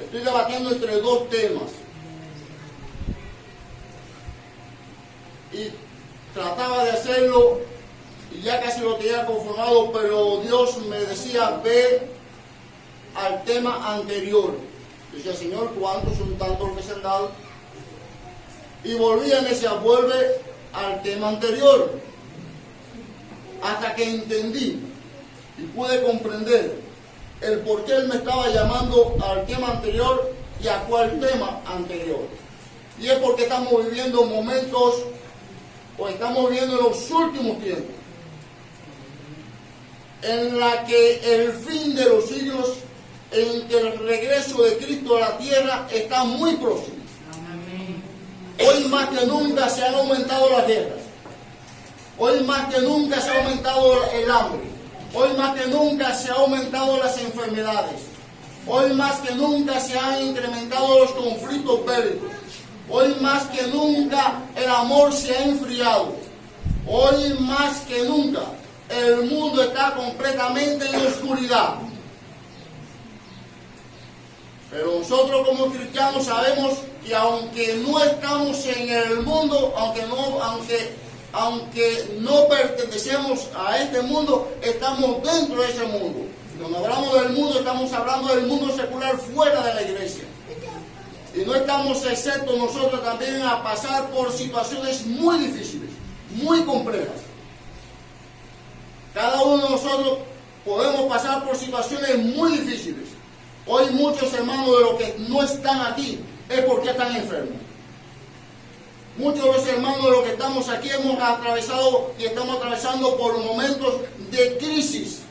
Estoy debatiendo entre dos temas. Y trataba de hacerlo y ya casi lo tenía conformado, pero Dios me decía, ve al tema anterior. Yo decía, Señor, ¿cuántos son tantos los que se han dado? Y volvía y me decía, vuelve al tema anterior. Hasta que entendí y pude comprender el por qué Él me estaba llamando al tema anterior y a cuál tema anterior. Y es porque estamos viviendo momentos, o estamos viviendo en los últimos tiempos, en la que el fin de los siglos, en que el regreso de Cristo a la tierra está muy próximo. Hoy más que nunca se han aumentado las guerras. Hoy más que nunca se ha aumentado el hambre. Hoy más que nunca se han aumentado las enfermedades. Hoy más que nunca se han incrementado los conflictos bélicos. Hoy más que nunca el amor se ha enfriado. Hoy más que nunca el mundo está completamente en oscuridad. Pero nosotros como cristianos sabemos que aunque no estamos en el mundo, aunque no pertenecemos a este mundo, estamos dentro de ese mundo. Cuando hablamos del mundo, estamos hablando del mundo secular fuera de la iglesia. Y no estamos exentos nosotros también a pasar por situaciones muy difíciles, muy complejas. Cada uno de nosotros podemos pasar por situaciones muy difíciles. Hoy muchos hermanos de los que no están aquí es porque están enfermos. Muchos de los hermanos de los que estamos aquí hemos atravesado y estamos atravesando por momentos de crisis.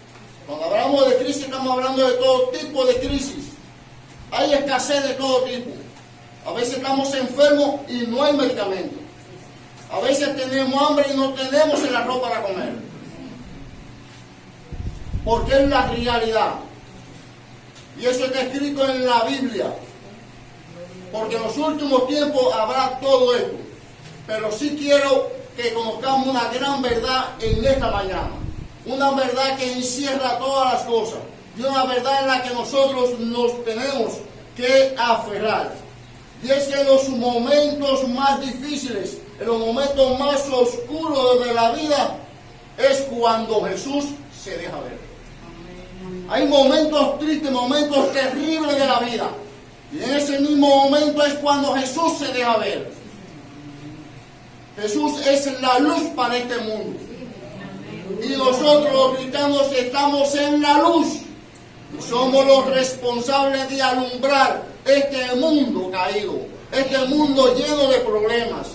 Cuando hablamos de crisis estamos hablando de todo tipo de crisis. Hay escasez de todo tipo. A veces estamos enfermos y no hay medicamento. A veces tenemos hambre y no tenemos en la ropa para comer. Porque es la realidad. Y eso está escrito en la Biblia. Porque en los últimos tiempos habrá todo esto. Pero sí quiero que conozcamos una gran verdad en esta mañana. Una verdad que encierra todas las cosas. Y una verdad en la que nosotros nos tenemos que aferrar. Y es que en los momentos más difíciles, en los momentos más oscuros de la vida, es cuando Jesús se deja ver. Hay momentos tristes, momentos terribles de la vida. Y en ese mismo momento es cuando Jesús se deja ver. Jesús es la luz para este mundo. Y nosotros los cristianos estamos en la luz. Y somos los responsables de alumbrar este mundo caído, este mundo lleno de problemas.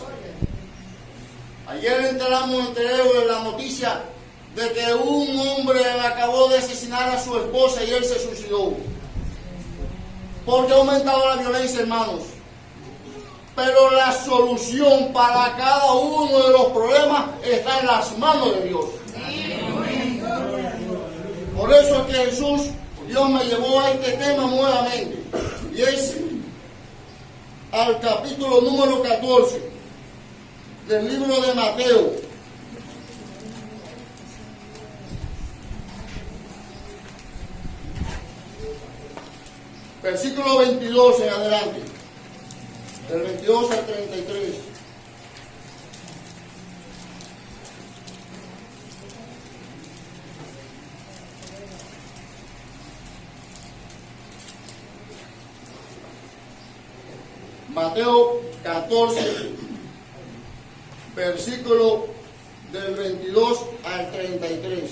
Ayer enteramos de la noticia de que un hombre acabó de asesinar a su esposa y él se suicidó. Porque ha aumentado la violencia, hermanos. Pero la solución para cada uno de los problemas está en las manos de Dios. Por eso es que Jesús, Dios me llevó a este tema nuevamente. Y es al capítulo número 14 del libro de Mateo. Versículo 22 en adelante. Del 22 al 33. Mateo 14, versículo del 22 al 33.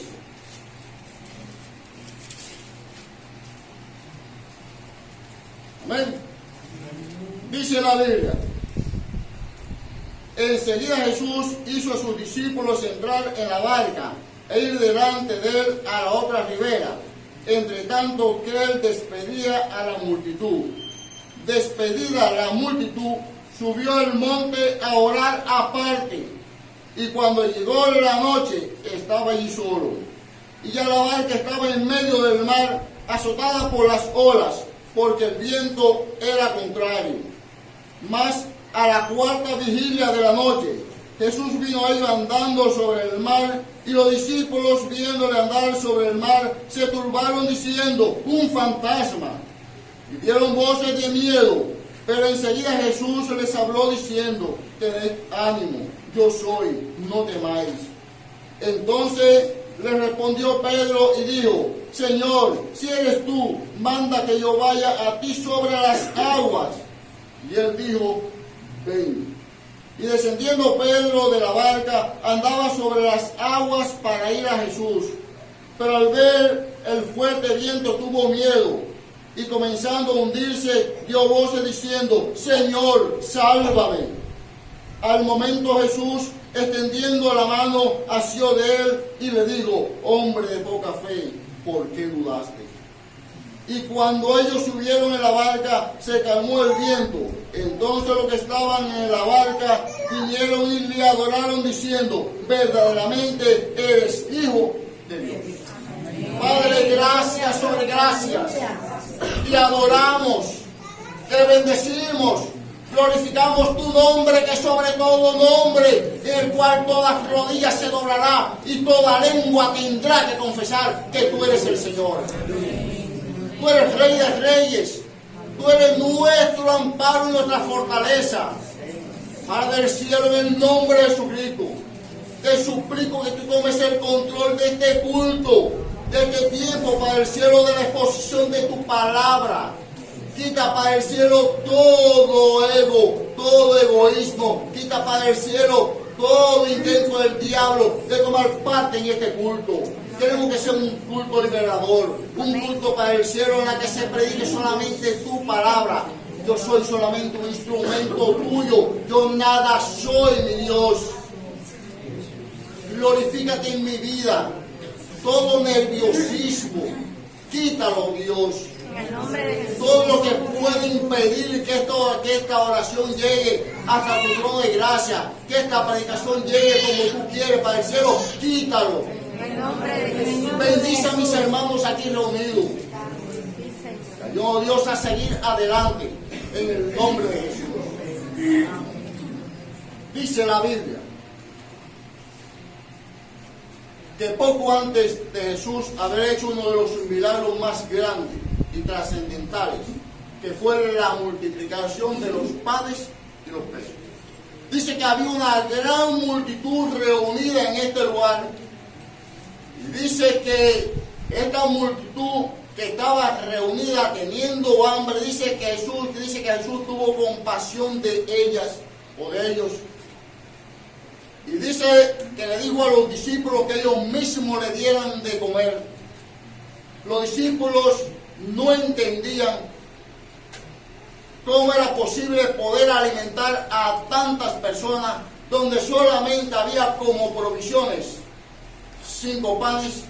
Amén. Dice la Biblia: enseguida Jesús hizo a sus discípulos entrar en la barca e ir delante de él a la otra ribera, entre tanto que él despedía a la multitud. Despedida la multitud, subió al monte a orar aparte, y cuando llegó la noche estaba allí solo. Y ya la barca estaba en medio del mar, azotada por las olas, porque el viento era contrario. Mas a la cuarta vigilia de la noche, Jesús vino a ir andando sobre el mar, y los discípulos, viéndole andar sobre el mar, se turbaron diciendo: un fantasma. Y dieron voces de miedo, pero enseguida Jesús les habló diciendo: tened ánimo, yo soy, no temáis. Entonces le respondió Pedro y dijo: Señor, si eres tú, manda que yo vaya a ti sobre las aguas. Y él dijo: ven. Y descendiendo Pedro de la barca, andaba sobre las aguas para ir a Jesús. Pero al ver el fuerte viento tuvo miedo, y comenzando a hundirse, dio voces diciendo: Señor, sálvame. Al momento Jesús, extendiendo la mano, asió de él y le dijo: hombre de poca fe, ¿por qué dudaste? Y cuando ellos subieron en la barca, se calmó el viento. Entonces los que estaban en la barca vinieron y le adoraron diciendo: verdaderamente eres Hijo de Dios. Padre, gracias sobre gracias. Te adoramos, te bendecimos, glorificamos tu nombre, que sobre todo nombre, en el cual toda rodilla se doblará y toda lengua tendrá que confesar que tú eres el Señor. Tú eres Rey de Reyes, tú eres nuestro amparo y nuestra fortaleza. Padre del cielo, en el nombre de Jesucristo, te suplico que tú tomes el control de este culto, de este tiempo, Padre del cielo, de la exposición de tu palabra. Quita, Padre del cielo, todo ego, todo egoísmo. Quita, Padre del cielo, todo intento del diablo de tomar parte en este culto. Queremos que sea un culto liberador, un culto, Padre del cielo, en el que se predique solamente tu palabra. Yo soy solamente un instrumento tuyo. Yo nada soy, mi Dios. Glorifícate en mi vida. Todo nerviosismo, quítalo, Dios. En el nombre de Jesús. Todo lo que puede impedir que esta oración llegue hasta tu trono de gracia, que esta predicación llegue como tú quieres, Padre del cielo, quítalo. En el nombre de Jesús. Bendice a mis hermanos aquí reunidos. Ayúdanos, Dios, a seguir adelante en el nombre de Jesús. Dice la Biblia que poco antes de Jesús haber hecho uno de los milagros más grandes y trascendentales, que fue la multiplicación de los panes y los peces. Dice que había una gran multitud reunida en este lugar, y dice que esta multitud que estaba reunida teniendo hambre, dice que Jesús tuvo compasión de ellas o de ellos. Y dice que le dijo a los discípulos que ellos mismos le dieran de comer. Los discípulos no entendían cómo era posible poder alimentar a tantas personas donde solamente había como provisiones 5 panes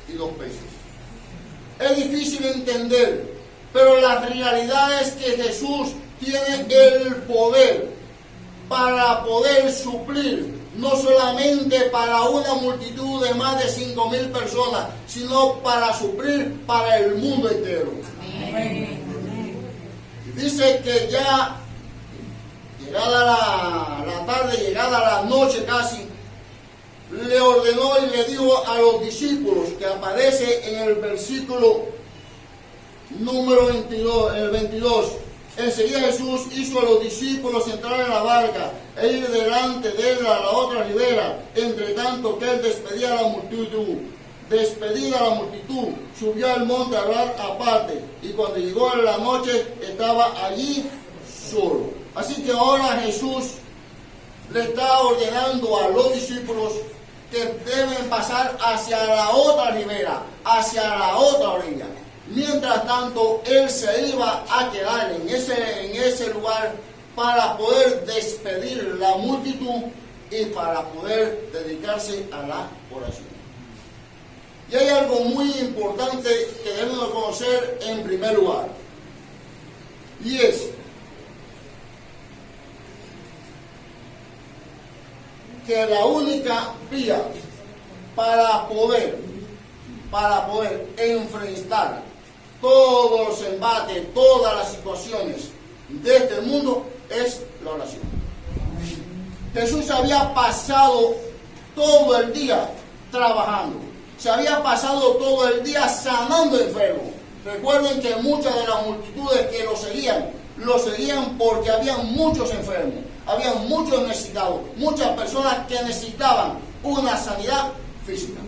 y 2 peces. Es difícil entender, pero la realidad es que Jesús tiene el poder para poder suplir no solamente para una multitud de más de 5,000 personas, sino para suplir para el mundo entero. Dice que ya llegada la tarde, llegada la noche casi, le ordenó y le dijo a los discípulos, que aparece en el versículo número 22, en el 22. Enseguida Jesús hizo a los discípulos entrar en la barca e ir delante de él a la otra ribera, entre tanto que él despedía a la multitud. Despedida la multitud, subió al monte a orar aparte, y cuando llegó la noche estaba allí solo. Así que ahora Jesús le está ordenando a los discípulos que deben pasar hacia la otra ribera, hacia la otra orilla. Mientras tanto, él se iba a quedar en ese lugar para poder despedir la multitud y para poder dedicarse a la oración. Y hay algo muy importante que debemos conocer en primer lugar, y es que la única vía para poder enfrentar todos los embates, todas las situaciones de este mundo es la oración. Jesús había pasado todo el día trabajando, se había pasado todo el día sanando enfermos, Recuerden que muchas de las multitudes que lo seguían porque había muchos enfermos, había muchos necesitados, muchas personas que necesitaban una sanidad física.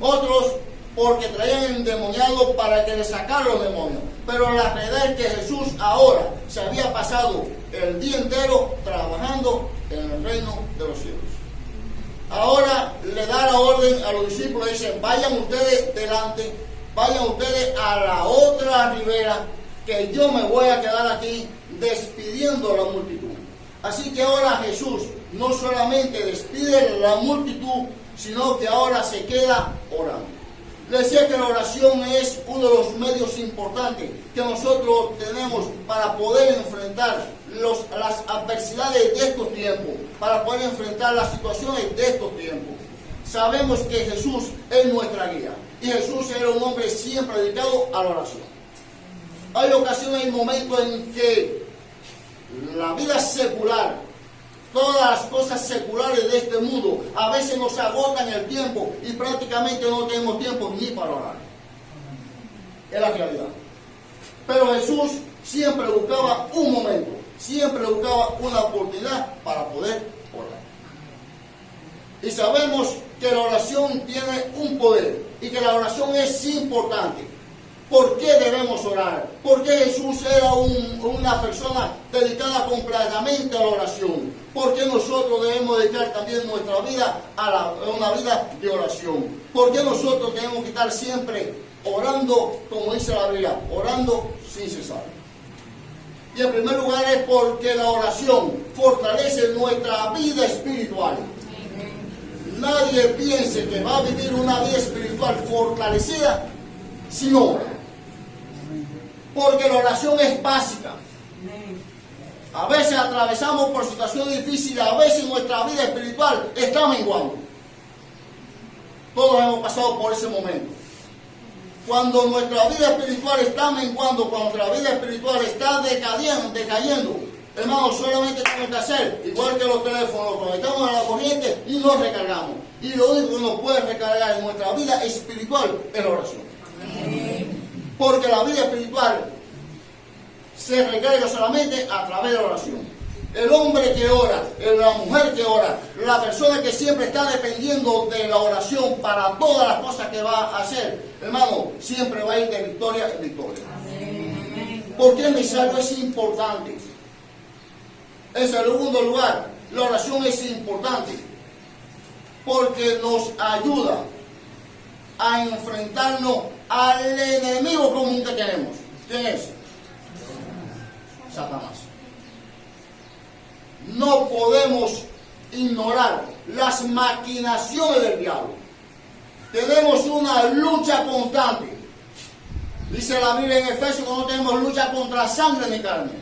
Otros porque traían endemoniados para que les sacaran los demonios. Pero la realidad es que Jesús ahora se había pasado el día entero trabajando en el reino de los cielos. Ahora le da la orden a los discípulos, dice: vayan ustedes delante, vayan ustedes a la otra ribera, que yo me voy a quedar aquí despidiendo a la multitud. Así que ahora Jesús no solamente despide a la multitud, sino que ahora se queda orando. Le decía que la oración es uno de los medios importantes que nosotros tenemos para poder enfrentar las adversidades de estos tiempos, para poder enfrentar las situaciones de estos tiempos. Sabemos que Jesús es nuestra guía y Jesús era un hombre siempre dedicado a la oración. Hay ocasiones y momentos en que la vida secular, todas las cosas seculares de este mundo, a veces nos agotan el tiempo y prácticamente no tenemos tiempo ni para orar. Es la realidad. Pero Jesús siempre buscaba un momento, siempre buscaba una oportunidad para poder orar. Y sabemos que la oración tiene un poder y que la oración es importante. ¿Por qué debemos orar? Porque Jesús era una persona dedicada completamente a la oración. ¿Por qué nosotros debemos dedicar también nuestra vida a una vida de oración? ¿Por qué nosotros tenemos que estar siempre orando, como dice la Biblia, orando sin cesar? Y en primer lugar es porque la oración fortalece nuestra vida espiritual. Nadie piense que va a vivir una vida espiritual fortalecida si no ora. Porque la oración es básica. A veces atravesamos por situaciones difíciles, a veces nuestra vida espiritual está menguando. Todos hemos pasado por ese momento. Cuando nuestra vida espiritual está menguando, cuando nuestra vida espiritual está decayendo, hermanos, solamente tenemos que hacer, igual que los teléfonos, conectamos a la corriente y nos recargamos. Y lo único que nos puede recargar en nuestra vida espiritual es la oración. Porque la vida espiritual se recarga solamente a través de la oración. El hombre que ora, la mujer que ora, la persona que siempre está dependiendo de la oración para todas las cosas que va a hacer, hermano, siempre va a ir de victoria en victoria. ¿Por qué necesario? Es importante. En segundo lugar, la oración es importante porque nos ayuda a enfrentarnos al enemigo común que tenemos. ¿Quién es? Satanás. No podemos ignorar las maquinaciones del diablo. Tenemos una lucha constante. Dice la Biblia en Efesios que no tenemos lucha contra sangre ni carne.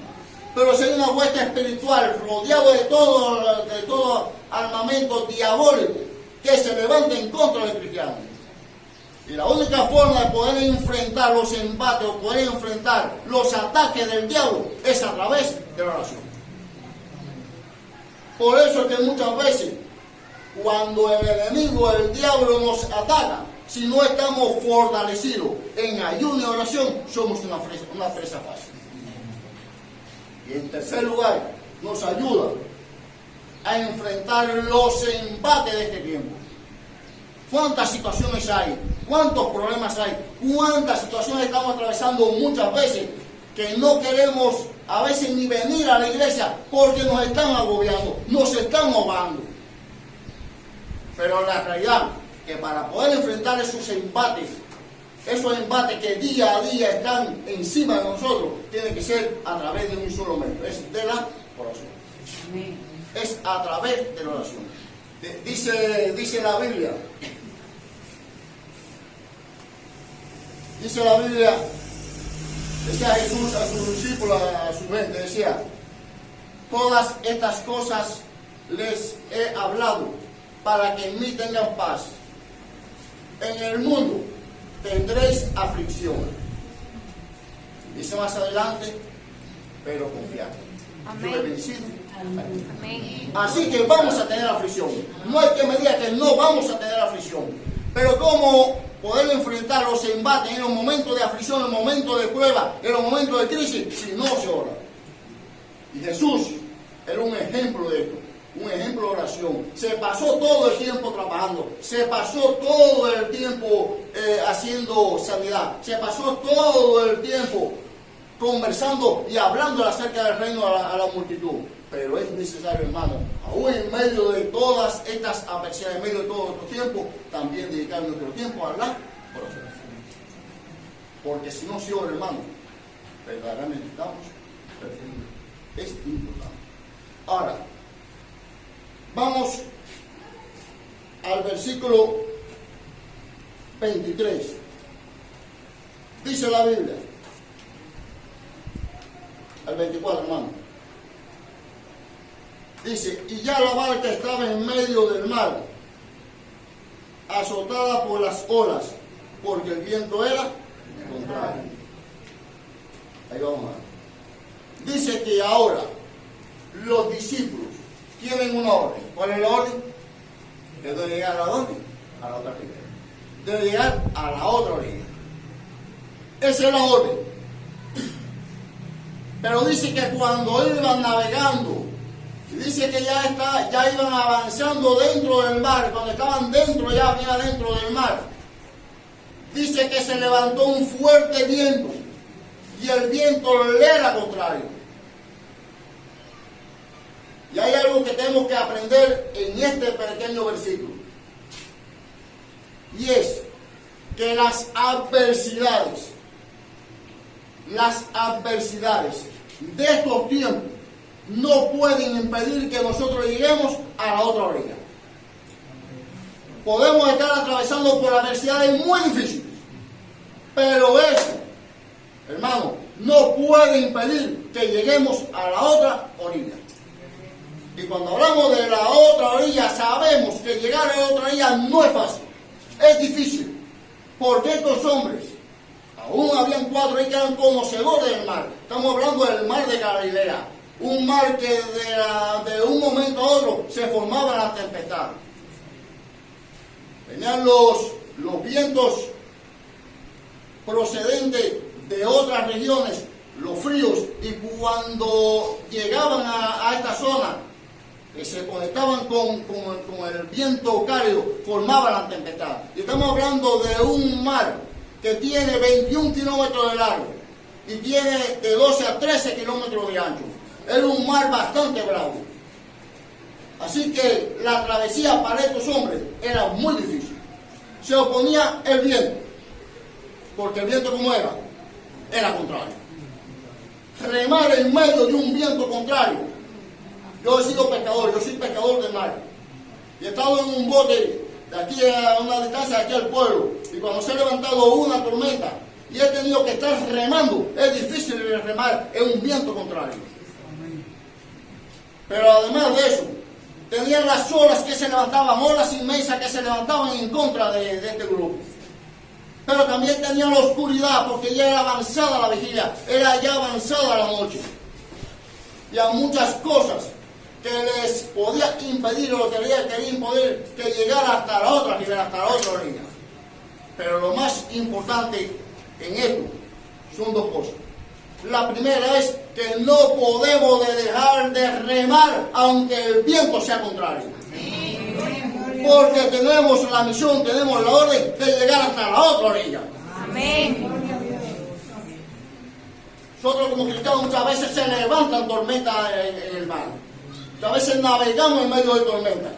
Pero si hay una hueste espiritual rodeado de todo armamento diabólico que se levanta en contra del cristiano. Y la única forma de poder enfrentar los embates o poder enfrentar los ataques del diablo es a través de la oración. Por eso es que muchas veces cuando el enemigo, el diablo nos ataca, si no estamos fortalecidos en ayuno y oración, somos una presa fácil. Y en tercer lugar, nos ayuda a enfrentar los embates de este tiempo. ¿Cuántas situaciones hay? ¿Cuántos problemas hay? ¿Cuántas situaciones estamos atravesando muchas veces que no queremos a veces ni venir a la iglesia porque nos están agobiando, nos están ahogando? Pero la realidad que para poder enfrentar esos embates que día a día están encima de nosotros, tiene que ser a través de un solo medio, es de la oración. Es a través de la oración. Dice la Biblia, decía Jesús a sus discípulos, a su gente, decía: todas estas cosas les he hablado para que en mí tengan paz. En el mundo tendréis aflicción. Dice más adelante, pero confiad. Yo he vencido. Amén. Así que vamos a tener aflicción. No hay que me diga que no vamos a tener aflicción. Pero ¿cómo poder enfrentar los embates en los momentos de aflicción, en los momentos de prueba, en los momentos de crisis, si no se ora? Y Jesús era un ejemplo de esto, un ejemplo de oración. Se pasó todo el tiempo trabajando, se pasó todo el tiempo haciendo sanidad, se pasó todo el tiempo conversando y hablando acerca del reino a la multitud. Pero es necesario, hermano, aún en medio de todas estas adversidades, en medio de todo nuestro tiempo, también dedicar nuestro tiempo a la oración. Porque si no se ora, hermano, verdaderamente estamos perdiendo. Es importante. Ahora, vamos al versículo 23. Dice la Biblia, al 24, hermano. Dice, y ya la barca estaba en medio del mar, azotada por las olas, porque el viento era contrario. Ahí vamos a ver. Dice que ahora los discípulos tienen una orden. ¿Cuál es la orden? Que debe llegar a dónde? A la otra orilla. Debe llegar a la otra orilla. Esa es la orden. Pero dice que cuando iban navegando, dice que ya iban avanzando dentro del mar, cuando estaban dentro, ya dentro del mar. Dice que se levantó un fuerte viento y el viento le era contrario. Y hay algo que tenemos que aprender en este pequeño versículo. Y es que las adversidades de estos tiempos no pueden impedir que nosotros lleguemos a la otra orilla. Podemos estar atravesando por adversidades muy difíciles, pero eso, hermano, no puede impedir que lleguemos a la otra orilla. Y cuando hablamos de la otra orilla, sabemos que llegar a la otra orilla no es fácil, es difícil, porque estos hombres, aún habían 4 ahí que eran conocedores del mar. Estamos hablando del mar de Galilea. Un mar que de un momento a otro se formaba la tempestad. Venían los vientos procedentes de otras regiones, los fríos, y cuando llegaban a esta zona, que se conectaban con el viento cálido, formaba la tempestad. Y estamos hablando de un mar que tiene 21 kilómetros de largo y tiene de 12 a 13 kilómetros de ancho. Era un mar bastante bravo. Así que la travesía para estos hombres era muy difícil. Se oponía el viento, porque el viento, como era contrario. Remar en medio de un viento contrario. Yo he sido pescador, yo soy pescador de mar. Y he estado en un bote de aquí a una distancia, de aquí al pueblo. Y cuando se ha levantado una tormenta y he tenido que estar remando, es difícil remar en un viento contrario. Pero además de eso, tenían las olas que se levantaban, olas inmensas que se levantaban en contra de este grupo. Pero también tenían la oscuridad, porque ya era avanzada la vigilia, era ya avanzada la noche. Y hay muchas cosas que les podía impedir o quería impedir que llegara hasta la otra orilla. Pero lo más importante en esto son 2 cosas. La primera es que no podemos dejar de remar aunque el viento sea contrario. Porque tenemos la misión, tenemos la orden de llegar hasta la otra orilla. Amén. Nosotros como cristianos muchas veces se levantan tormentas en el mar. Muchas veces navegamos en medio de tormentas.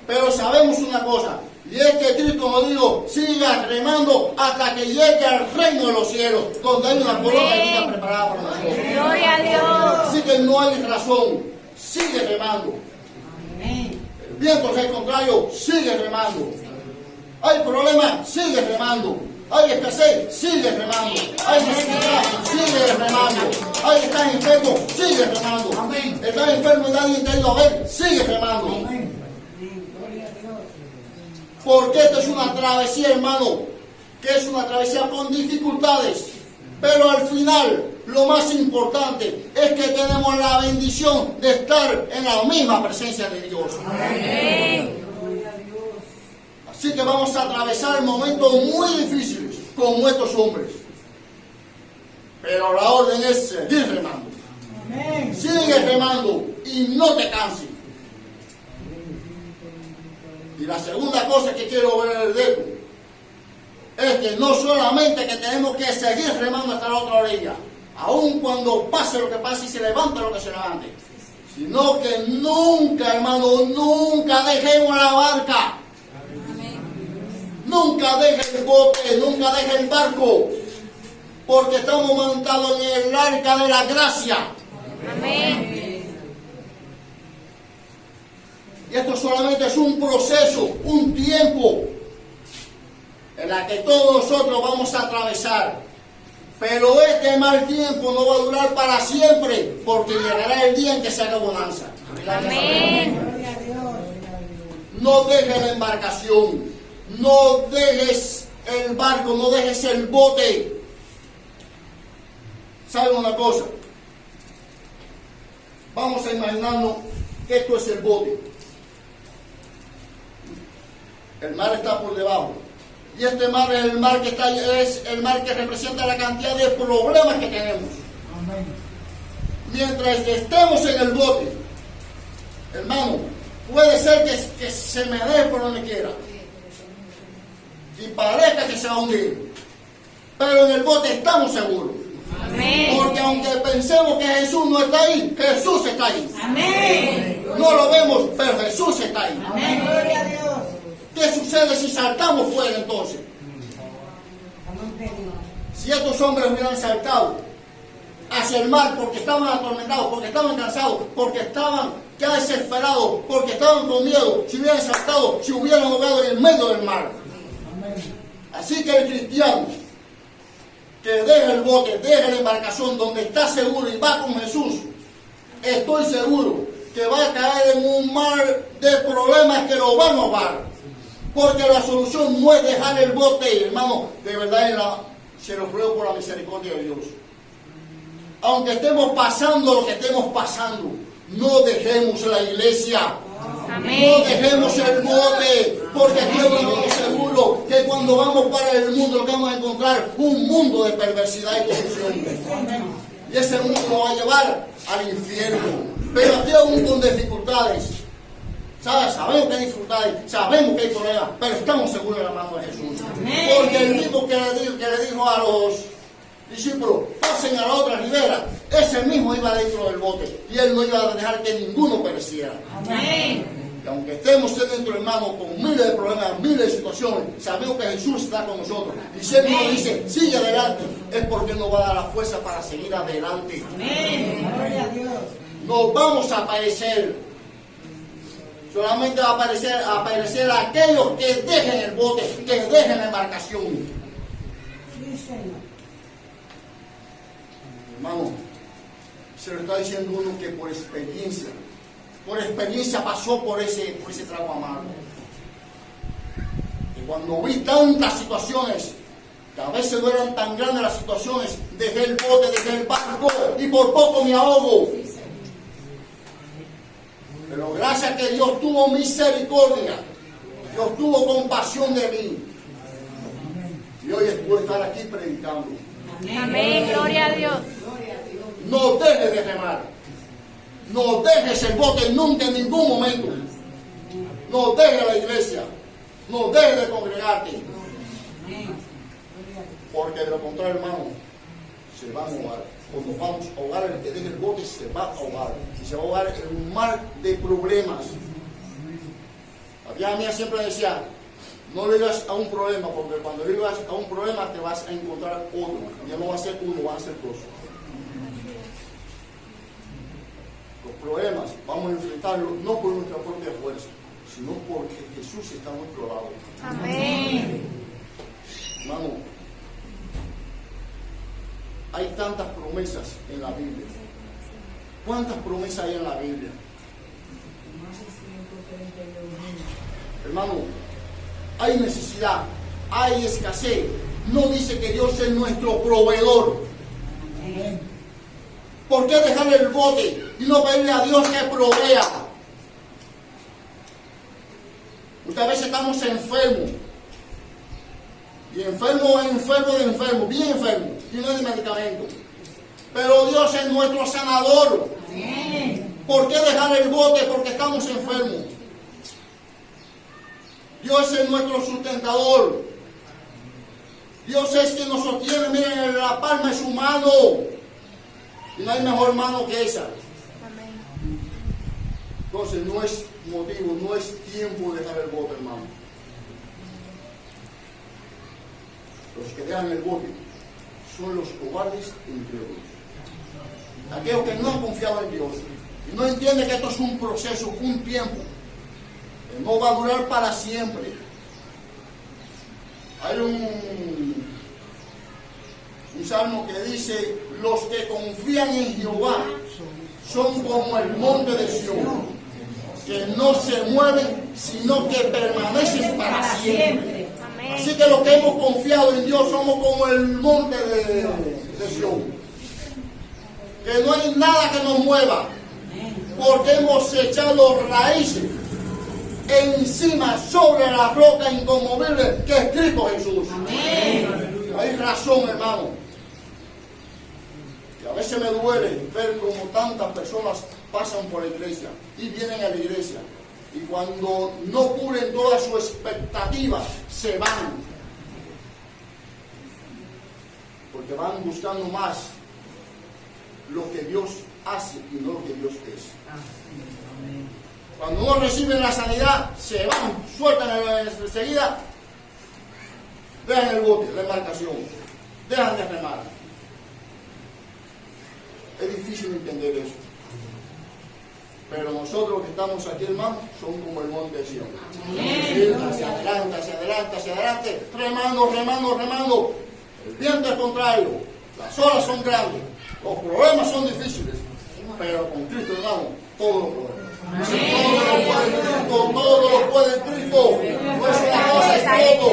Pero sabemos una cosa, y es que Cristo nos dijo, siga remando hasta que llegue al reino de los cielos, donde hay una corona que está preparada para nosotros. Gloria a Dios. Así que no hay razón, sigue remando. El viento es el contrario, sigue remando. Hay problemas, sigue remando. Hay escasez, sigue remando. Hay necesidad, sigue remando. Hay estás enfermo, sigue remando. Estás enfermo y nadie te ha ido a ver, sigue remando. Porque esto es una travesía, hermano, que es una travesía con dificultades. Pero al final, lo más importante es que tenemos la bendición de estar en la misma presencia de Dios. Amén. Así que vamos a atravesar momentos muy difíciles como estos hombres. Pero la orden es seguir remando. Amén. Sigue remando y no te canses. Y la segunda cosa que quiero ver de esto es que no solamente que tenemos que seguir remando hasta la otra orilla, aun cuando pase lo que pase y se levante lo que se levante, sino que nunca, hermano, nunca dejemos la barca. Nunca deje el bote, nunca deje el barco, porque estamos montados en el arca de la gracia. Amén. Y esto solamente es un proceso, un tiempo en la que todos nosotros vamos a atravesar. Pero este mal tiempo no va a durar para siempre, porque llegará el día en que se haga bonanza. Amén. Gloria a Dios. No dejes la embarcación, no dejes el barco, no dejes el bote. ¿Saben una cosa? Vamos a imaginarnos que esto es el bote. El mar está por debajo. Y este mar es el mar que representa la cantidad de problemas que tenemos. Amén. Mientras estemos en el bote, hermano, puede ser que se me dé por donde quiera y parezca que se va a hundir, pero en el bote estamos seguros. Amén. Porque aunque pensemos que Jesús no está ahí, Jesús está ahí. Amén. No lo vemos, pero Jesús está ahí. Amén. Gloria a Dios. ¿Qué sucede si saltamos fuera entonces? Amén. Si estos hombres hubieran saltado hacia el mar porque estaban atormentados, porque estaban cansados, porque estaban ya desesperados, porque estaban con miedo, si hubieran saltado, si hubieran ahogado en el medio del mar. Amén. Así que el cristiano que deja el bote, deja la embarcación donde está seguro y va con Jesús, estoy seguro que va a caer en un mar de problemas que lo van a ahogar. Porque la solución no es dejar el bote, hermano, de verdad se lo ruego por la misericordia de Dios. Aunque estemos pasando lo que estemos pasando, no dejemos la iglesia. Amén. No dejemos el bote, porque estamos seguros que cuando vamos para el mundo lo que vamos a encontrar un mundo de perversidad y corrupción. Y ese mundo nos va a llevar al infierno. Pero aquí aún con dificultades. ¿Sabes? Sabemos que hay dificultades, sabemos que hay problemas, pero estamos seguros en la mano de Jesús. Amén. Porque el mismo que le dijo a los discípulos, pasen a la otra ribera, ese mismo iba dentro del bote y él no iba a dejar que ninguno pereciera. Amén. Y aunque estemos dentro, hermano, con miles de problemas, miles de situaciones, sabemos que Jesús está con nosotros. Y si Él nos dice, sigue adelante, es porque Él nos va a dar la fuerza para seguir adelante. Amén. Gloria a Dios. Nos vamos a padecer. Solamente va a aparecer aquellos que dejen el bote, que dejen la embarcación. Sí, Señor. Hermano, se lo está diciendo uno que por experiencia pasó por ese trago amargo. Y cuando vi tantas situaciones, que a veces no eran tan grandes las situaciones, dejé el bote, dejé el barco y por poco me ahogo. Pero gracias a que Dios tuvo misericordia, Dios tuvo compasión de mí. Y hoy puedo estar aquí predicando. Amén. Gloria a Dios. No dejes de remar. No dejes el bote nunca, en ningún momento. No dejes la iglesia. No dejes de congregarte. Porque de lo contrario, hermano, se va a ahogar. Cuando vamos a ahogar, el que deje el bote se va a ahogar. Y se va a ahogar en un mar de problemas. La tía mía siempre decía, no le digas a un problema, porque cuando le digas a un problema te vas a encontrar otro. Ya no va a ser uno, van a ser dos. Los problemas vamos a enfrentarlos no por nuestra propia fuerza, sino porque Jesús está a nuestro lado. Amén. Hermano, hay tantas promesas en la Biblia. ¿Cuántas promesas hay en la Biblia? Hermano, hay necesidad, hay escasez. No dice que Dios es nuestro proveedor. ¿Por qué dejar el bote y no pedirle a Dios que provea? Muchas veces estamos enfermos. Y enfermo, bien enfermo. Y no hay medicamento. Pero Dios es nuestro sanador. ¿Por qué dejar el bote? Porque estamos enfermos. Dios es nuestro sustentador. Dios es quien nos sostiene. Miren, en la palma de su mano. Y no hay mejor mano que esa. Entonces no es motivo, no es tiempo de dejar el bote, hermano. Los que dejan el bote son los cobardes entre otros. Aquellos que no han confiado en Dios y no entienden que esto es un proceso, un tiempo, que no va a durar para siempre. Hay un salmo que dice: los que confían en Jehová son como el monte de Sión, que no se mueven, sino que permanecen para siempre. Así que los que hemos confiado en Dios somos como el monte de Sión, que no hay nada que nos mueva, porque hemos echado raíces encima sobre la roca inconmovible que es Cristo Jesús. Hay razón, hermano. Y a veces me duele ver cómo tantas personas pasan por la iglesia y vienen a la iglesia, y cuando no cubren todas sus expectativas se van, porque van buscando más lo que Dios hace y no lo que Dios es. Cuando no reciben la sanidad se van, sueltan enseguida, dejan el bote, la embarcación, dejan de remar. Es difícil entender eso. Pero nosotros que estamos aquí, hermanos, son como el monte de Sión. Hacia adelante, remando. El viento es contrario, las olas son grandes, los problemas son difíciles, pero con Cristo, hermano, todo lo podemos. Todo lo puede en Cristo. No es una cosa, es todo.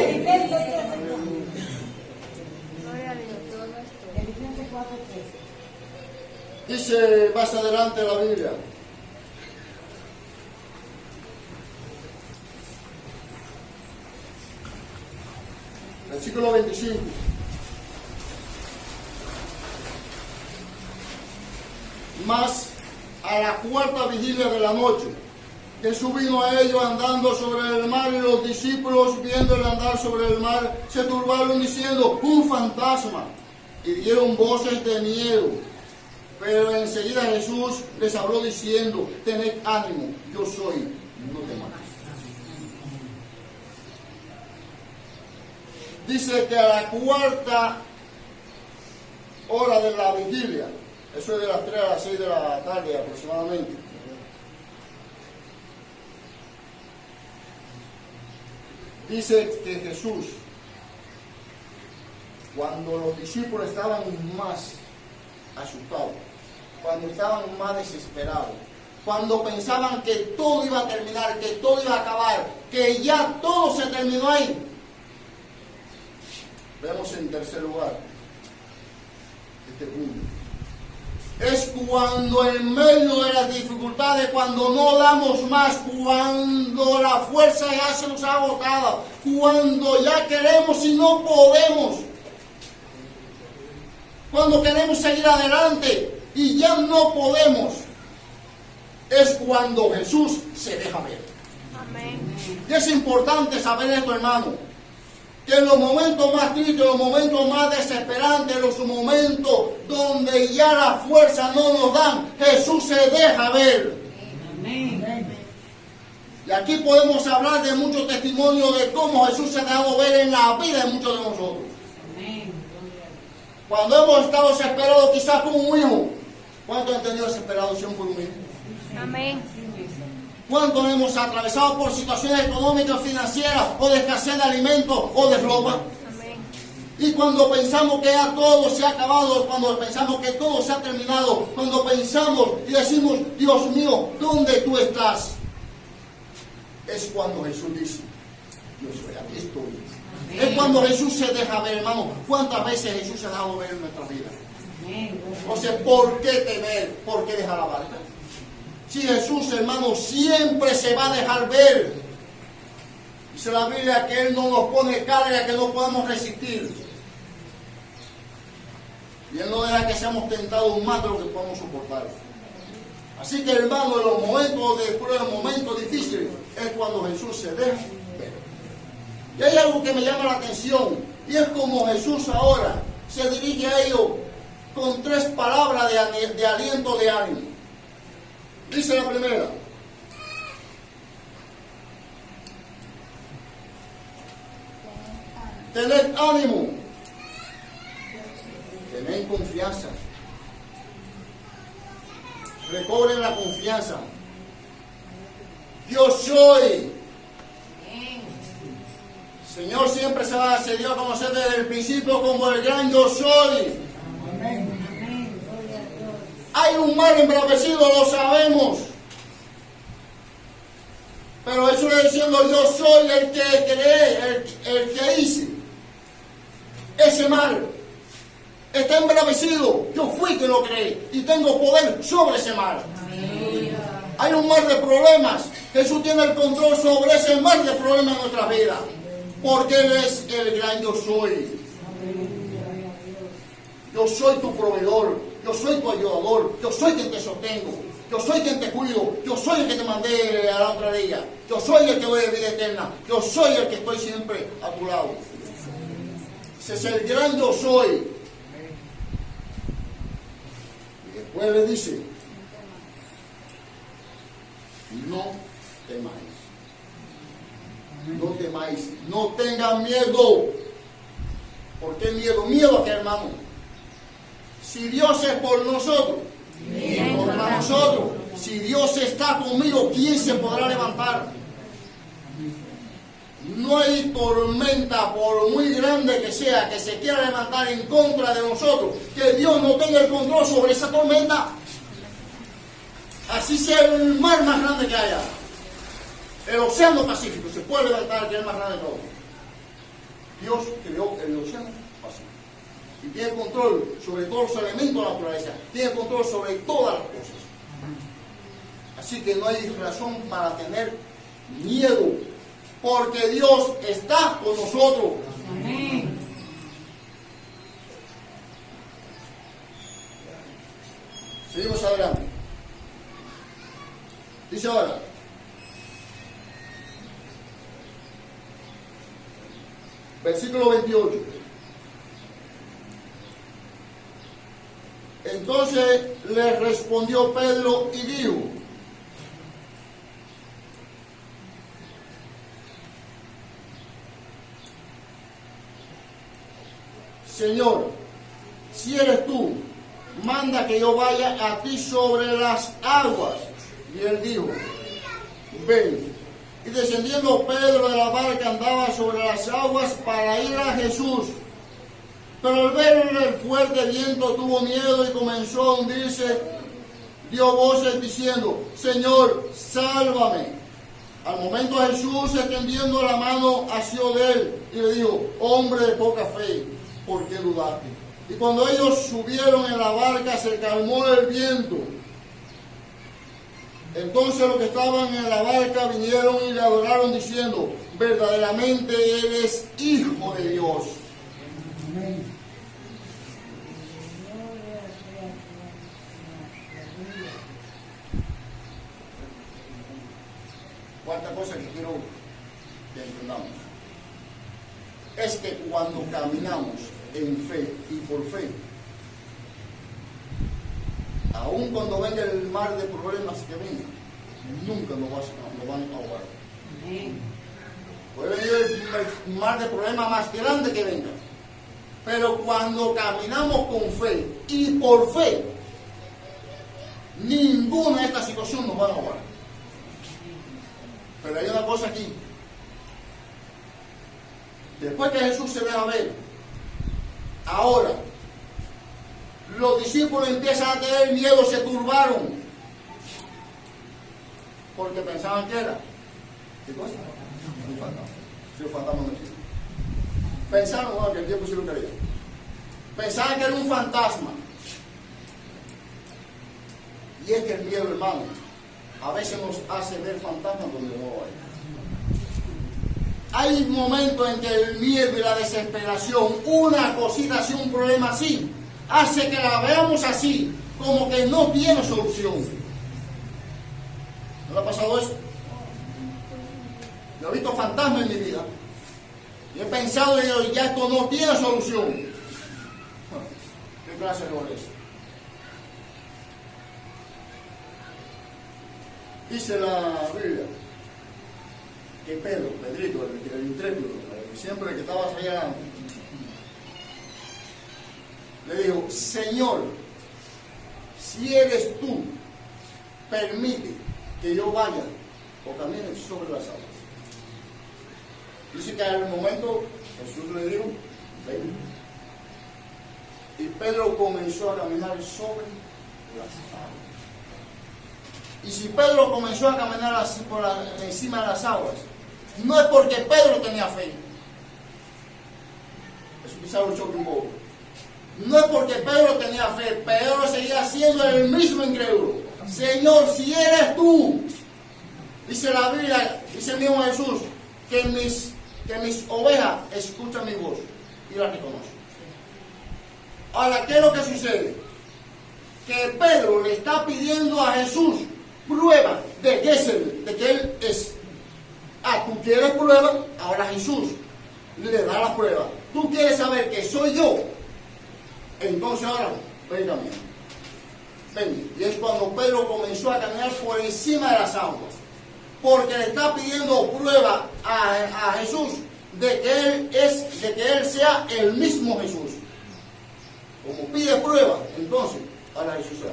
Dice más adelante la Biblia: versículo 25. Mas a la cuarta vigilia de la noche, Jesús vino a ellos andando sobre el mar, y los discípulos, viéndole andar sobre el mar, se turbaron diciendo: un fantasma, y dieron voces de miedo. Pero enseguida Jesús les habló diciendo: tened ánimo, yo soy, no temáis. Dice que a la cuarta hora de la vigilia, eso es de las 3 a las 6 de la tarde aproximadamente, dice que Jesús, cuando los discípulos estaban más asustados, cuando estaban más desesperados, cuando pensaban que todo iba a terminar, que todo iba a acabar, que ya todo se terminó ahí, vemos en tercer lugar este punto. Es cuando en medio de las dificultades, cuando no damos más, cuando la fuerza ya se nos ha agotado, cuando ya queremos y no podemos, cuando queremos seguir adelante y ya no podemos, es cuando Jesús se deja ver. Amén. Y es importante saber esto, hermano, que en los momentos más tristes, los momentos más desesperantes, los momentos donde ya la fuerza no nos dan, Jesús se deja ver. Amén. Y aquí podemos hablar de muchos testimonios de cómo Jesús se ha dejado ver en la vida de muchos de nosotros. Cuando hemos estado desesperados quizás por un hijo, ¿cuántos han tenido desesperación por un hijo? Amén. ¿Cuántos hemos atravesado por situaciones económicas, financieras, o de escasez de alimentos o de ropa? Amén. Y cuando pensamos que ya todo se ha acabado, cuando pensamos que todo se ha terminado, cuando pensamos y decimos: Dios mío, ¿dónde tú estás? Es cuando Jesús dice: yo soy, aquí estoy. Es cuando Jesús se deja ver, hermano. ¿Cuántas veces Jesús se ha dejado ver en nuestra vida? O sea, ¿por qué temer? ¿Por qué dejar la barca? Si Jesús, hermano, siempre se va a dejar ver. Dice la Biblia que Él no nos pone carga que no podamos resistir. Y Él no deja que seamos tentados más de lo que podamos soportar. Así que, hermano, en los momentos de prueba, en los momentos difíciles, es cuando Jesús se deja ver. Y hay algo que me llama la atención, y es como Jesús ahora se dirige a ellos con 3 palabras de aliento, de ánimo. Dice la primera: tened ánimo, tened confianza. Recobren la confianza. Yo soy. Señor siempre se dio a conocer desde el principio como el gran yo soy. Amén. Hay un mar embravecido, lo sabemos. Pero Jesús le diciendo: yo soy el que creé, el que hice. Ese mar está embravecido. Yo fui quien lo creé y tengo poder sobre ese mar. Hay un mar de problemas. Jesús tiene el control sobre ese mar de problemas en nuestras vidas. Porque Él es el gran yo soy. Yo soy tu proveedor. Yo soy tu ayudador. Yo soy quien te sostengo. Yo soy quien te cuido. Yo soy el que te mandé a la otra día. Yo soy el que doy vida eterna. Yo soy el que estoy siempre a tu lado. Ese es el gran yo soy. Y después le dice: no temáis. No temáis, no tengan miedo. ¿Por qué miedo? ¿Miedo a qué, hermano? Si Dios es por nosotros, contra nosotros, si Dios está conmigo, ¿quién se podrá levantar? No hay tormenta, por muy grande que sea, que se quiera levantar en contra de nosotros, que Dios no tenga el control sobre esa tormenta. Así sea el mar más grande que haya. El océano Pacífico se puede levantar, que es el más grande de todos. Dios creó el océano Pacífico y tiene control sobre todos los elementos de la naturaleza, tiene control sobre todas las cosas. Así que no hay razón para tener miedo, porque Dios está con nosotros. Amén. Seguimos adelante. Dice ahora: versículo 28. Entonces le respondió Pedro y dijo: Señor, si eres tú, manda que yo vaya a ti sobre las aguas. Y él dijo: ven. Y descendiendo Pedro de la barca andaba sobre las aguas para ir a Jesús. Pero al ver el fuerte viento tuvo miedo y comenzó a hundirse. Dio voces diciendo: Señor, sálvame. Al momento Jesús, extendiendo la mano, asió de él y le dijo: hombre de poca fe, ¿por qué dudaste? Y cuando ellos subieron en la barca, se calmó el viento. Entonces los que estaban en la barca vinieron y le adoraron diciendo: verdaderamente eres Hijo de Dios. Amén. Cuarta cosa que quiero que entendamos es que cuando caminamos en fe y por fe, aun cuando venga el mar de problemas que venga, nunca nos van a ahogar. Puede venir el mar de problemas más grande que venga, pero cuando caminamos con fe y por fe, ninguna de estas situaciones nos va a ahogar. Pero hay una cosa aquí. Después que Jesús se deja ver, ahora los discípulos empiezan a tener miedo, se turbaron, porque pensaban que era, ¿qué cosa? Un fantasma. Si un fantasma no existe. Pensaron, no, que el tiempo sí lo creía. Pensaban que era un fantasma. Y es que el miedo, hermano, a veces nos hace ver fantasmas donde no hay. hay momentos en que el miedo y la desesperación, una cosita así, un problema así, hace que la veamos así, como que no tiene solución. ¿No le ha pasado eso? Yo he visto fantasmas en mi vida y he pensado y ya esto no tiene solución. ¿Qué clase de error es? Dice la Biblia que Pedrito, el intrépido, siempre el que estaba allá adelante, le dijo: Señor, si eres tú, permite que yo vaya o camine sobre las aguas. Dice que en el momento Jesús le dijo: ven. Y Pedro comenzó a caminar sobre las aguas. Y si Pedro comenzó a caminar encima de las aguas, no es porque Pedro tenía fe. Eso quizá lo choque un poco. No es porque Pedro tenía fe. Pedro seguía siendo el mismo incrédulo. Señor, si eres tú, dice la Biblia, dice el mismo Jesús, que mis ovejas escuchan mi voz y la reconocen. Ahora, ¿qué es lo que sucede? Que Pedro le está pidiendo a Jesús prueba de que Él es. Tú quieres prueba, ahora Jesús le da la prueba. Tú quieres saber que soy yo, entonces ahora ven a mí. Ven. Y es cuando Pedro comenzó a caminar por encima de las aguas, porque le está pidiendo prueba a Jesús de que Él sea el mismo Jesús. Como pide prueba, entonces ahora Jesús se da.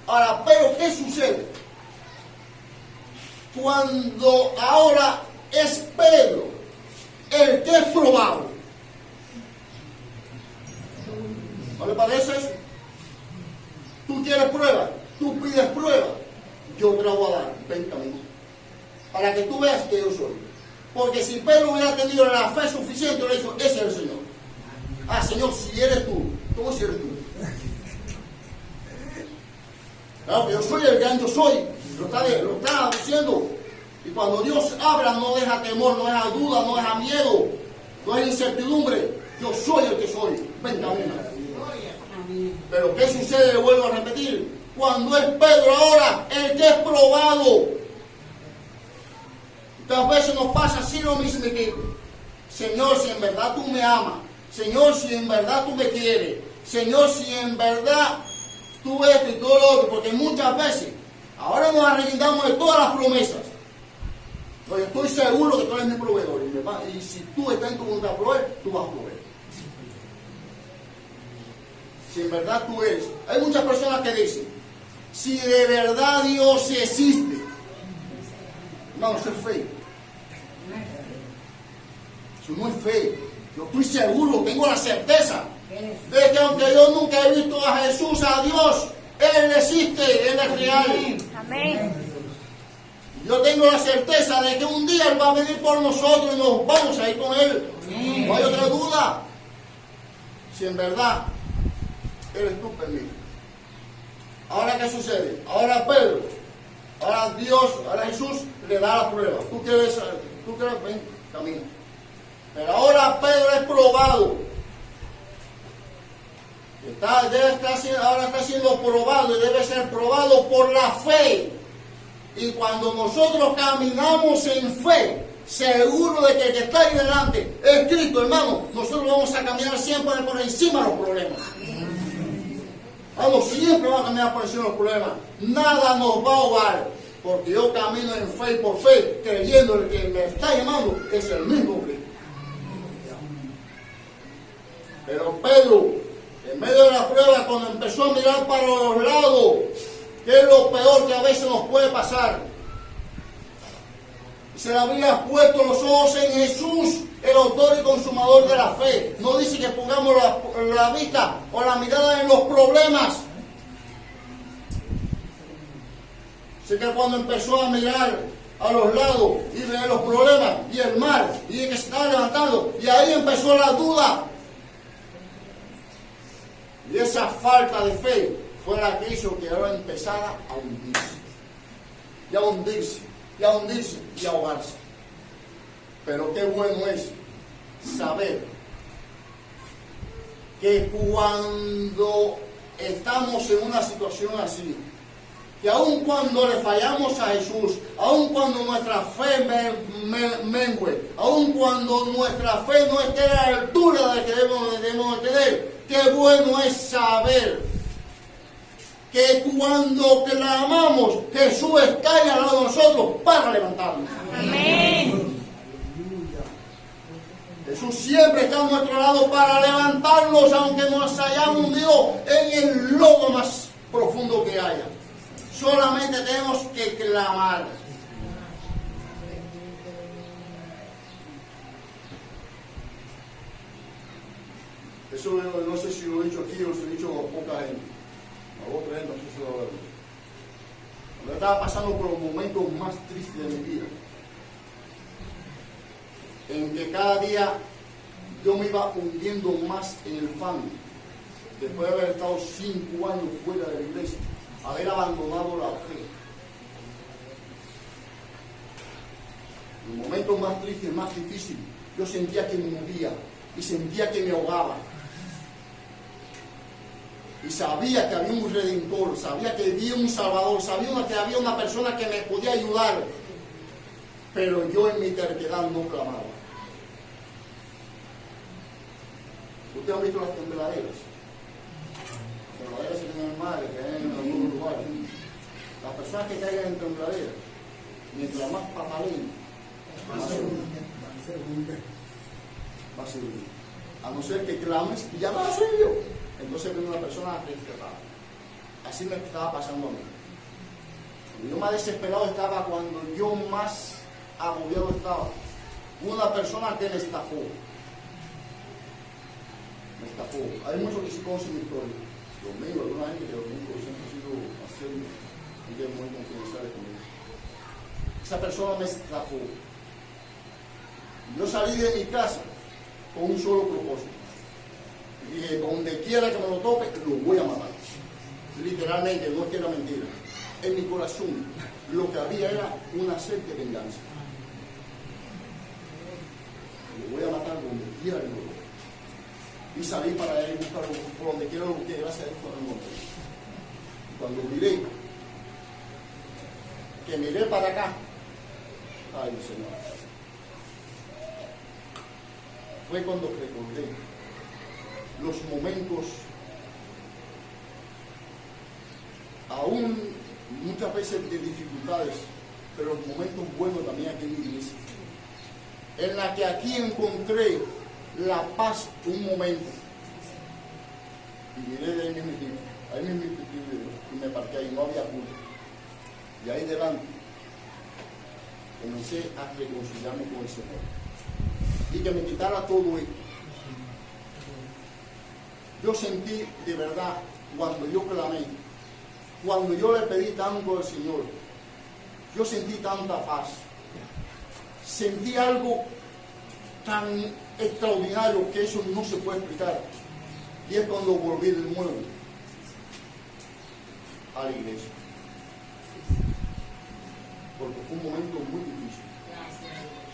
Ahora, pero ¿qué sucede? Cuando ahora es Pedro el que es probado. ¿No le parece eso? Tú quieres prueba, tú pides prueba, yo te la voy a dar, ven camino, para que tú veas que yo soy. Porque si Pedro hubiera tenido la fe suficiente, le dijo: ese es el Señor. Señor, si eres tú, ¿cómo si eres tú? Claro, yo soy el gran yo soy, lo está diciendo. Y cuando Dios habla, no deja temor, no deja duda, no deja miedo, no deja incertidumbre. Yo soy el que soy, ven camina. Pero ¿qué sucede? Le vuelvo a repetir. Cuando es Pedro ahora el que es probado, muchas veces nos pasa así lo mismo que: Señor, si en verdad tú me amas, Señor, si en verdad tú me quieres, Señor, si en verdad tú esto y todo lo otro, porque muchas veces ahora nos arrepentamos de todas las promesas. Pero yo estoy seguro que tú eres mi proveedor, y si tú estás en tu voluntad de proveer, tú vas a proveer. Si en verdad tú eres. Hay muchas personas que dicen: si de verdad Dios existe, no, eso es fe. Eso no es fe. Yo estoy seguro, tengo la certeza de que aunque yo nunca he visto a Jesús, a Dios, Él existe, Él es real. Amén. Yo tengo la certeza de que un día Él va a venir por nosotros y nos vamos a ir con Él. No hay otra duda. Si en verdad eres tú, permite. Ahora, ¿qué sucede? Ahora Pedro, ahora Dios, ahora Jesús le da la prueba. Tú quieres, ven, camina. Pero ahora Pedro es probado. Ahora está siendo probado y debe ser probado por la fe. Y cuando nosotros caminamos en fe, seguro de que el que está ahí delante es Cristo, hermano, nosotros vamos a caminar siempre por encima de los problemas. Vamos, siempre vamos a caminar por encima de los problemas. Nada nos va a ahogar, porque yo camino en fe y por fe, creyendo que el que me está llamando es el mismo Cristo. Pero Pedro, en medio de la prueba, cuando empezó a mirar para los lados, que es lo peor que a veces nos puede pasar, se le había puesto los ojos en Jesús, el autor y consumador de la fe. No dice que pongamos la vista o la mirada en los problemas. Así que cuando empezó a mirar a los lados y ver los problemas y el mar y que se estaba levantando, y ahí empezó la duda. Y esa falta de fe fue la que hizo que ahora empezara a hundirse. Y a hundirse, y a hundirse, y a ahogarse. Pero qué bueno es saber que cuando estamos en una situación así, que aun cuando le fallamos a Jesús, aun cuando nuestra fe mengue, aun cuando nuestra fe no esté a la altura de que debemos tener, qué bueno es saber que cuando clamamos, Jesús está ahí al lado de nosotros para levantarnos. Amén. Jesús siempre está a nuestro lado para levantarnos, aunque nos hayamos hundido en el lodo más profundo que haya. Solamente tenemos que clamar. Eso no sé si lo he dicho aquí o se lo he dicho a poca gente. A otra gente no sé si lo he dicho. Yo estaba pasando por los momentos más tristes de mi vida, en que cada día yo me iba hundiendo más en el fango, después de haber estado 5 años fuera de la iglesia, haber abandonado la fe. En los momentos más tristes, más difíciles, yo sentía que me hundía y sentía que me ahogaba. Y sabía que había un redentor, sabía que había un salvador, sabía que había una persona que me podía ayudar. Pero yo en mi terquedad no clamaba. ¿Ustedes han visto las tembladeras? Las tembladeras se tienen madre, que hay en algunos lugares. Las personas que caigan en tembladeras, mientras más pataleen, más se va a ser hundido. A no ser que clames y ya va a ser yo. Entonces viene una persona rescatada. Así me estaba pasando a mí. Cuando yo más desesperado estaba, cuando yo más agobiado estaba, una persona que me estafó. Hay muchos que sí conocen mi historia. Los míos, alguna gente que los míos siempre han sido así, muy confidenciales conmigo. Esa persona me estafó. Yo salí de mi casa con un solo propósito. Y dije, donde quiera que me lo tope, lo voy a matar. Literalmente, no es que era mentira. En mi corazón, lo que había era una sed de venganza. Lo voy a matar donde quiera que me lo tope. Y salí para él y buscarlo por donde quiera lo busqué, gracias a Dios por el monte. Y cuando miré para acá, ay Señor, fue cuando recordé los momentos, aún muchas veces de dificultades, pero los momentos buenos también aquí en mi iglesia, en la que aquí encontré la paz un momento. Y miré de ahí mismo y me parqué ahí, no había culto. Y ahí delante comencé a reconciliarme con el Señor. Y que me quitara todo esto. Yo sentí de verdad, cuando yo clamé, cuando yo le pedí tanto al Señor, yo sentí tanta paz. Sentí algo tan extraordinario que eso no se puede explicar. Y es cuando volví de nuevo a la iglesia. Porque fue un momento muy difícil.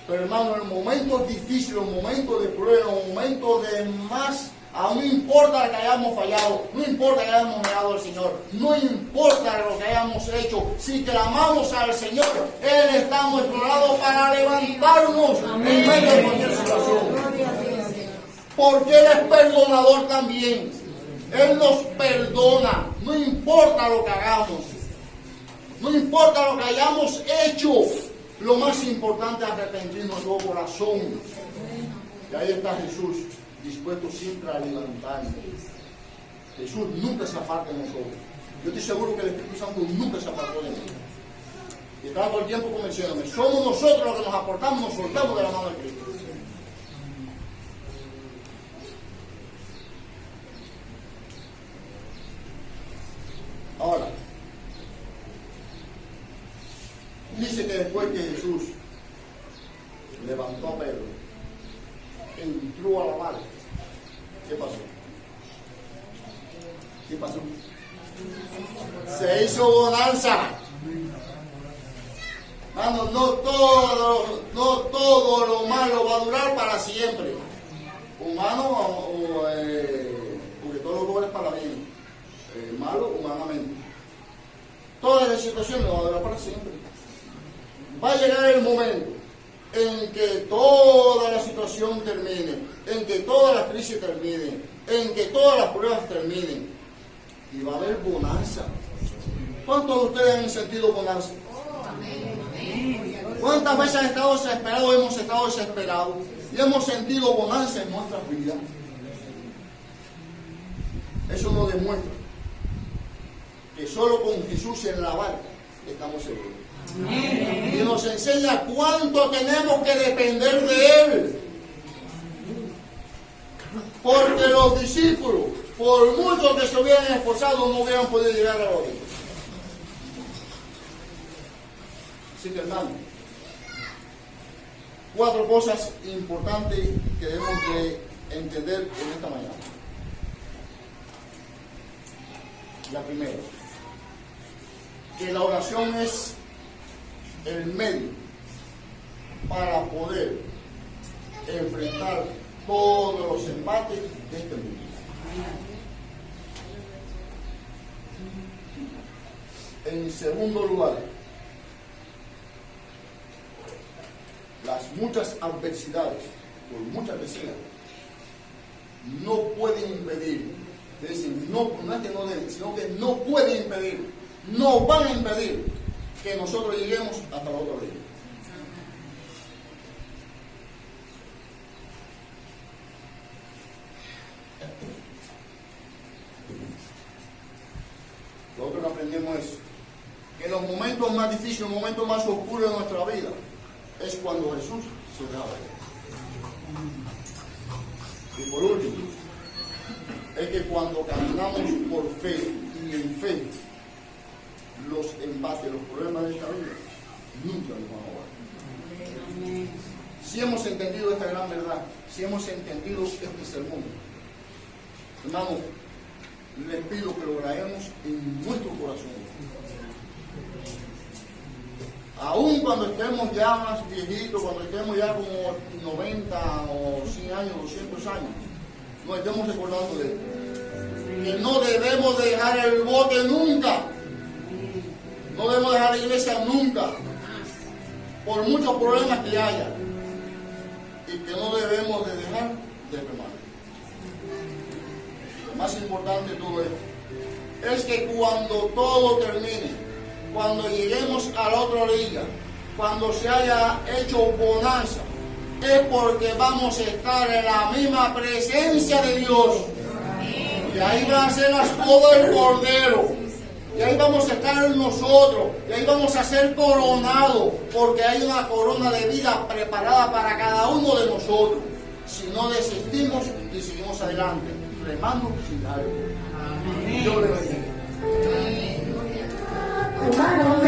Pero hermano, en momentos difíciles, en momentos de prueba, en momentos de más, aún no importa que hayamos fallado, no importa que hayamos negado al Señor, no importa lo que hayamos hecho, si clamamos al Señor, Él está a nuestro lado para levantarnos en medio de cualquier situación. Porque Él es perdonador también. Él nos perdona, no importa lo que hagamos, no importa lo que hayamos hecho. Lo más importante es arrepentirnos de todo corazón. Y ahí está Jesús, dispuesto siempre a levantarnos. Jesús nunca se aparta de nosotros. Yo estoy seguro que el Espíritu Santo nunca se apartó de nosotros. Y estaba todo el tiempo convenciéndome. Somos nosotros los que nos aportamos, nos soltamos de la mano de Cristo. Ahora, dice que después que Jesús levantó a Pedro, entró a la mar. ¿Qué pasó? ¿Qué pasó? Se hizo bonanza. Hermano, no todo lo malo va a durar para siempre. Humano porque todo lo bueno es para bien. Malo humanamente. Toda esa situación no va a durar para siempre. Va a llegar el momento en que toda la situación termine, en que todas las crisis terminen, en que todas las pruebas terminen, y va a haber bonanza. ¿Cuántos de ustedes han sentido bonanza? ¿Cuántas veces hemos estado desesperados y hemos sentido bonanza en nuestras vidas? Eso nos demuestra que solo con Jesús en la barca estamos seguros. Y nos enseña cuánto tenemos que depender de Él. Porque los discípulos, por mucho que se hubieran esforzado, no hubieran podido llegar a la orilla. Así que, hermano, 4 cosas importantes que debemos de entender en esta mañana. La primera, que la oración es el medio para poder enfrentar todos los embates de este mundo. En segundo lugar, las muchas adversidades, por muchas que sean, no pueden impedir, es decir, no es que no deben, sino que no pueden impedir, no van a impedir que nosotros lleguemos hasta la otra orilla. Lo otro que aprendemos es que en los momentos más difíciles, los momentos más oscuros de nuestra vida, es cuando Jesús se da. Y por último, es que cuando caminamos por fe y en fe, los embates, los problemas de esta vida, nunca nos van a ahogar. Si hemos entendido esta gran verdad, si hemos entendido este sermón, hermano, les pido que lo grabemos en nuestro corazón. Aún cuando estemos ya más viejitos, cuando estemos ya como 90 o 100 años, 200 años, nos estemos recordando de esto. Que no debemos dejar el bote nunca. No debemos dejar la iglesia nunca. Por muchos problemas que haya. Y que no debemos de dejar de remar. Lo más importante de todo esto es que cuando todo termine, cuando lleguemos a la otra orilla, cuando se haya hecho bonanza, es porque vamos a estar en la misma presencia de Dios. Y ahí va a ser las bodas del Cordero. Y ahí vamos a estar nosotros. Y ahí vamos a ser coronados. Porque hay una corona de vida preparada para cada uno de nosotros. Si no desistimos y seguimos adelante, remando sin algo. Dios le bendiga. Hermano,